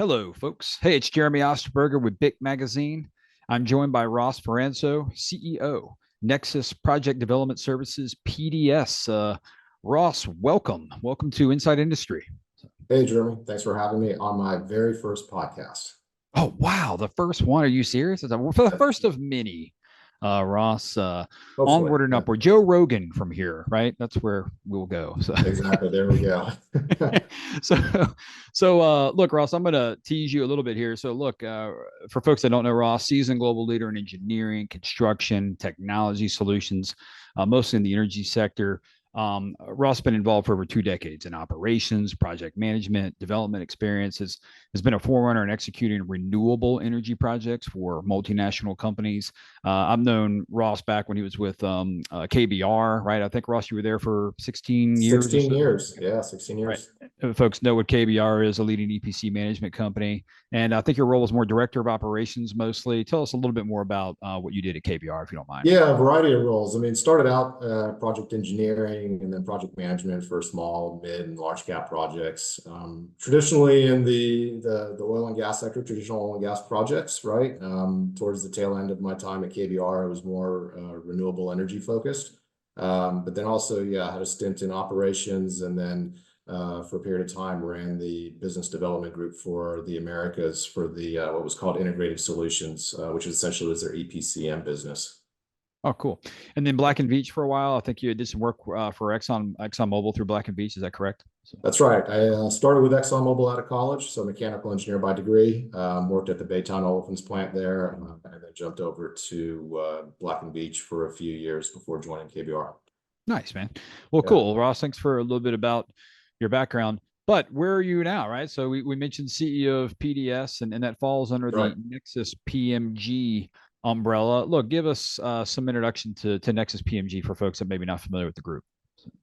Hello, folks. Hey, it's Jeremy Osterberger with BIC Magazine. I'm joined by Ross Faransso, CEO, Nexus Project Development Services, PDS. Ross, welcome. Welcome to Inside Industry. Hey, Jeremy. Thanks for having me on my very first podcast. Oh, wow. The first one. Are you serious? For the first of many, Ross. Hopefully. Onward and Yeah, upward. Joe Rogan from here, right? That's where we'll go. So. exactly. There we go. so look, Ross, I'm going to tease you a little bit here. So look, for folks that don't know Ross, seasoned global leader in engineering, construction, technology solutions, mostly in the energy sector. Ross has been involved for over 2 decades in operations, project management, development experiences, has been a forerunner in executing renewable energy projects for multinational companies. I've known Ross back when he was with KBR, right? I think, Ross, you were there for 16 years or 16 so. years. Yeah, 16 Right. years. Folks know what KBR is, a leading EPC management company. And I think your role was more director of operations mostly. Tell us a little bit more about what you did at KBR, if you don't mind. Yeah, a variety of roles. I mean, started out project engineering and then project management for small, mid, and large cap projects. Traditionally in the oil and gas sector, traditional oil and gas projects, right? Towards the tail end of my time at KBR, I was more renewable energy focused. But then also, yeah, I had a stint in operations and then for a period of time ran the business development group for the Americas for the what was called Integrated Solutions, which essentially was their EPCM business. Oh, cool. And then Black and Veatch for a while. I think you did some work for ExxonMobil through Black and Veatch. Is that correct? So. That's right. I started with ExxonMobil out of college, so mechanical engineer by degree. Worked at the Baytown Olefins plant there, and then jumped over to Black and Veatch for a few years before joining KBR. Nice, man. Well, Yeah. cool. Ross, thanks for a little bit about your background. But where are you now, right? So we mentioned CEO of PDS, and that falls under Right. the Nexus PMG umbrella. Look, give us some introduction to Nexus PMG for folks that may be not familiar with the group.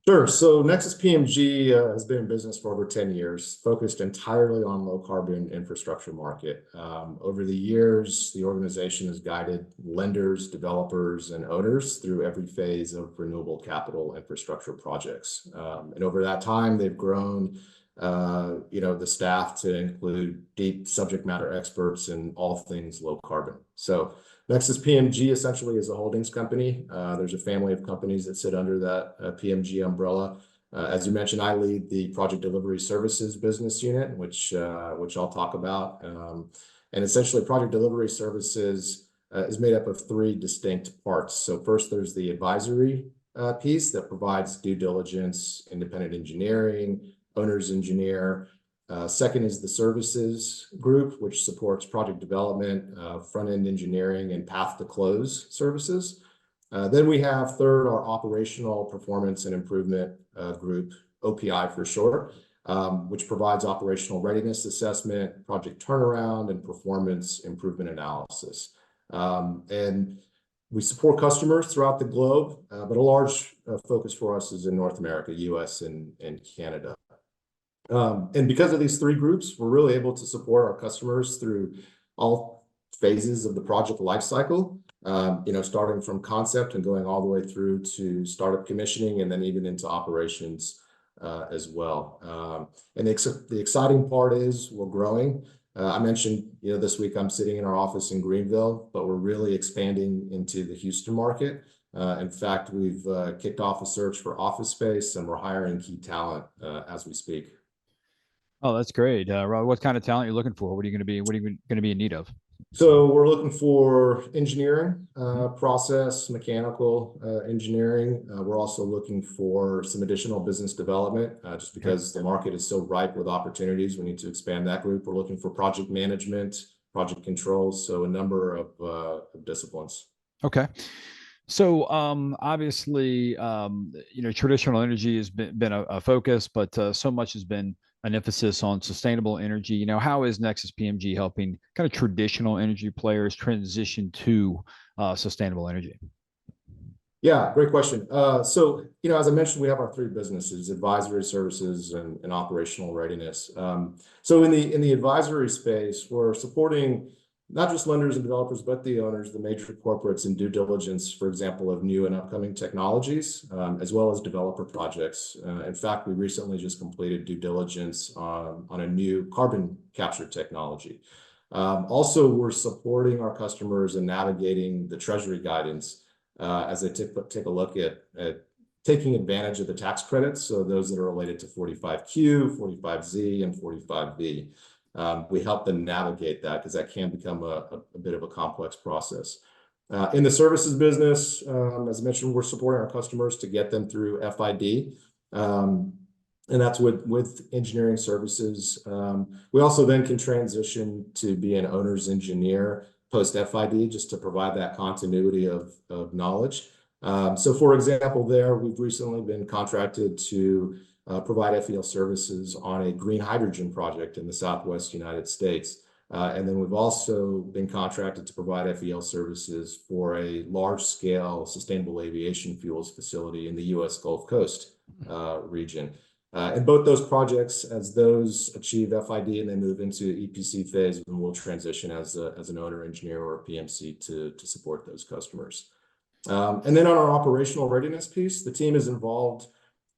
Sure. So Nexus PMG has been in business for over 10 years, focused entirely on low carbon infrastructure market. Over the years, the organization has guided lenders, developers, and owners through every phase of renewable capital infrastructure projects. And over that time, they've grown the staff to include deep subject matter experts in all things low carbon. So Nexus PMG essentially is a holdings company. There's a family of companies that sit under that PMG umbrella. As you mentioned, I lead the project delivery services business unit, which I'll talk about. And essentially, project delivery services is made up of three distinct parts. So first, there's the advisory piece that provides due diligence, independent engineering, owner's engineer. Second is the services group, which supports project development, front-end engineering, and path to close services. Then we have third, our operational performance and improvement group, OPI for short, which provides operational readiness assessment, project turnaround, and performance improvement analysis. And we support customers throughout the globe, but a large focus for us is in North America, US, and Canada. And because of these three groups, we're really able to support our customers through all phases of the project lifecycle, starting from concept and going all the way through to startup commissioning and then even into operations as well. And the exciting part is we're growing. I mentioned, this week I'm sitting in our office in Greenville, but we're really expanding into the Houston market. In fact, we've kicked off a search for office space and we're hiring key talent as we speak. Oh, that's great. Rob, what kind of talent are you looking for? What are you going to be in need of? So we're looking for engineering, process, mechanical engineering. We're also looking for some additional business development, just because the market is so ripe with opportunities. We need to expand that group. We're looking for project management, project controls, so a number of disciplines. Okay. So obviously, traditional energy has been a focus, but so much has been an emphasis on sustainable energy. How is Nexus PMG helping kind of traditional energy players transition to sustainable energy? Yeah, great question. So, as I mentioned, we have our three businesses: advisory services and operational readiness. So in the advisory space, we're supporting not just lenders and developers, but the owners, the major corporates, in due diligence, for example, of new and upcoming technologies, as well as developer projects. In fact, we recently just completed due diligence on a new carbon capture technology. Also, we're supporting our customers in navigating the Treasury guidance as they take a look at taking advantage of the tax credits, so those that are related to 45Q, 45Z, and 45V. We help them navigate that because that can become a bit of a complex process. In the services business, as I mentioned, we're supporting our customers to get them through FID, and that's with engineering services. We also then can transition to be an owner's engineer post-FID just to provide that continuity of knowledge. So for example, we've recently been contracted to provide FEL services on a green hydrogen project in the Southwest United States. And then we've also been contracted to provide FEL services for a large-scale sustainable aviation fuels facility in the U.S. Gulf Coast region. And both those projects, as those achieve FID and they move into EPC phase, then we'll transition as an owner engineer or a PMC to support those customers. And then on our operational readiness piece, the team is involved.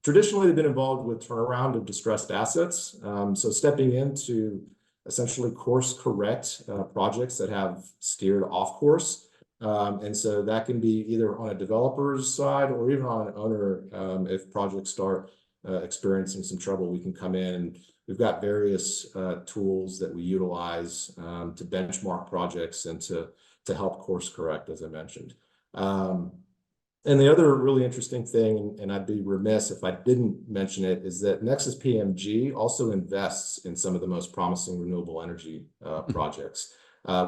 Traditionally, they've been involved with turnaround of distressed assets. So stepping in to essentially course correct projects that have steered off course. And so that can be either on a developer's side or even on an owner. If projects start experiencing some trouble, we can come in, and we've got various tools that we utilize to benchmark projects and to help course correct, as I mentioned. And the other really interesting thing, and I'd be remiss if I didn't mention it, is that Nexus PMG also invests in some of the most promising renewable energy projects.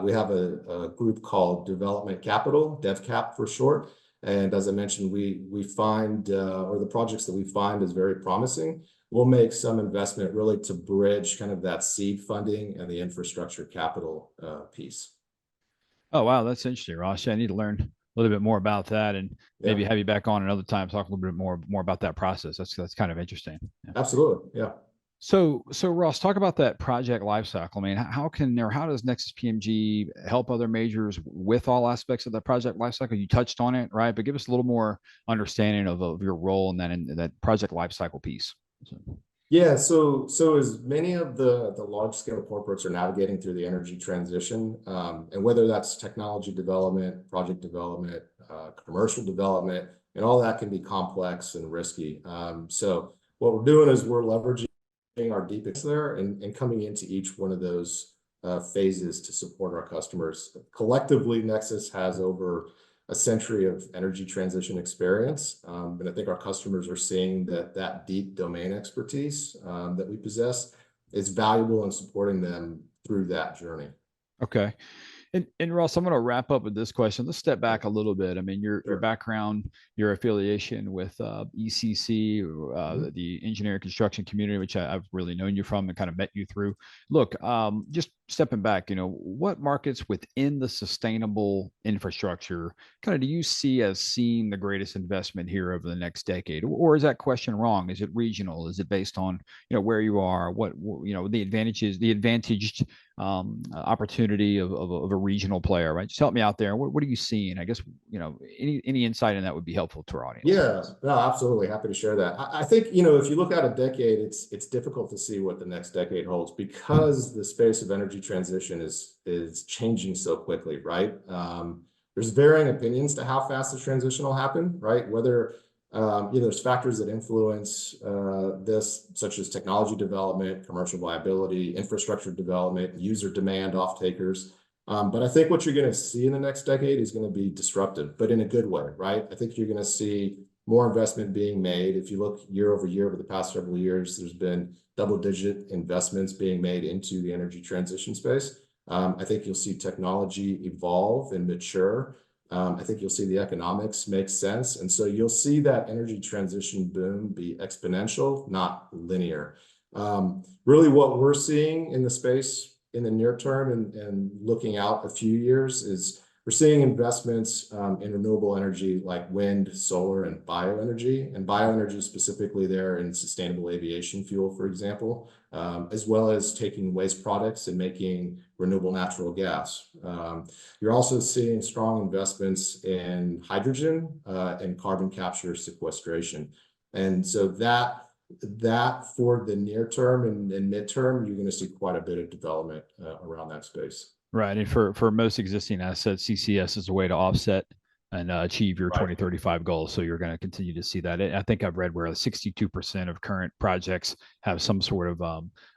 We have a group called Development Capital, DevCap for short. And as I mentioned, we find, or the projects that we find is very promising, we'll make some investment really to bridge kind of that seed funding and the infrastructure capital piece. Oh, wow. That's interesting, Ross. Yeah, I need to learn a little bit more about that, and maybe have you back on another time, talk a little bit more about that process. That's kind of interesting. Yeah. Absolutely. Yeah. So Ross, talk about that project lifecycle. I mean, how does Nexus PMG help other majors with all aspects of that project lifecycle? You touched on it, right? But give us a little more understanding of your role in that project lifecycle piece. Yeah, so as many of the large scale corporates are navigating through the energy transition, and whether that's technology development, project development, commercial development, and all that can be complex and risky. So what we're doing is we're leveraging our deep experience there and coming into each one of those phases to support our customers. Collectively, Nexus has over a century of energy transition experience. And I think our customers are seeing that deep domain expertise that we possess is valuable in supporting them through that journey. Okay. And Ross, I'm going to wrap up with this question. Let's step back a little bit. I mean, your background, your affiliation with ECC, the engineering construction community, which I've really known you from and kind of met you through. Look, just stepping back, what markets within the sustainable infrastructure kind of do you see as seeing the greatest investment here over the next decade? Or is that question wrong? Is it regional? Is it based on, where you are, the advantaged opportunity of a regional player, right? Just help me out there. What are you seeing? I guess, any insight in that would be helpful to our audience. Yeah, no, absolutely. Happy to share that. I think, if you look at a decade, it's difficult to see what the next decade holds because the space of energy transition is changing so quickly, right? There's varying opinions to how fast the transition will happen, right? Whether there's factors that influence this, such as technology development, commercial viability, infrastructure development, user demand, off-takers. But I think what you're going to see in the next decade is going to be disruptive, but in a good way, right? I think you're going to see more investment being made. If you look year over year over the past several years, there's been double-digit investments being made into the energy transition space. I think you'll see technology evolve and mature. I think you'll see the economics make sense. And so you'll see that energy transition boom be exponential, not linear. Really what we're seeing in the space in the near term and looking out a few years is we're seeing investments in renewable energy like wind, solar, and bioenergy. And bioenergy specifically there in sustainable aviation fuel, for example, as well as taking waste products and making renewable natural gas. You're also seeing strong investments in hydrogen and carbon capture sequestration. And so that for the near term and midterm, you're going to see quite a bit of development around that space. Right. And for most existing assets, CCS is a way to offset and achieve your Right. 2035 goals. So you're going to continue to see that. I think I've read where 62% of current projects have some sort of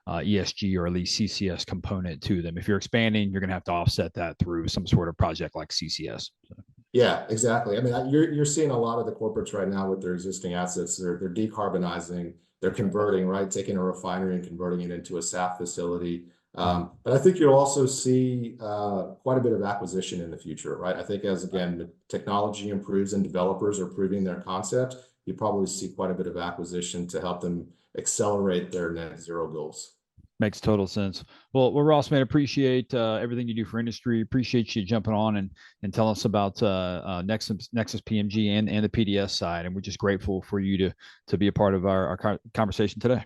ESG or at least CCS component to them. If you're expanding, you're going to have to offset that through some sort of project like CCS. So. Yeah, exactly. I mean, you're seeing a lot of the corporates right now with their existing assets. They're decarbonizing, they're converting, right? Taking a refinery and converting it into a SAF facility. But I think you'll also see quite a bit of acquisition in the future, right? I think as, again, the technology improves and developers are proving their concept, you probably see quite a bit of acquisition to help them accelerate their net zero goals. Makes total sense. Well, Ross, man, appreciate everything you do for industry. Appreciate you jumping on and telling us about Nexus PMG and the PDS side. And we're just grateful for you to be a part of our conversation today.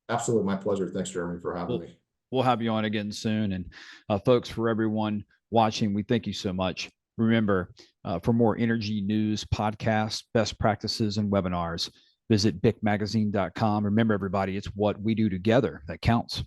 Absolutely. My pleasure. Thanks, Jeremy, for having me. We'll have you on again soon. And folks, for everyone watching, we thank you so much. Remember, for more energy news, podcasts, best practices, and webinars, visit bicmagazine.com. Remember, everybody, it's what we do together that counts.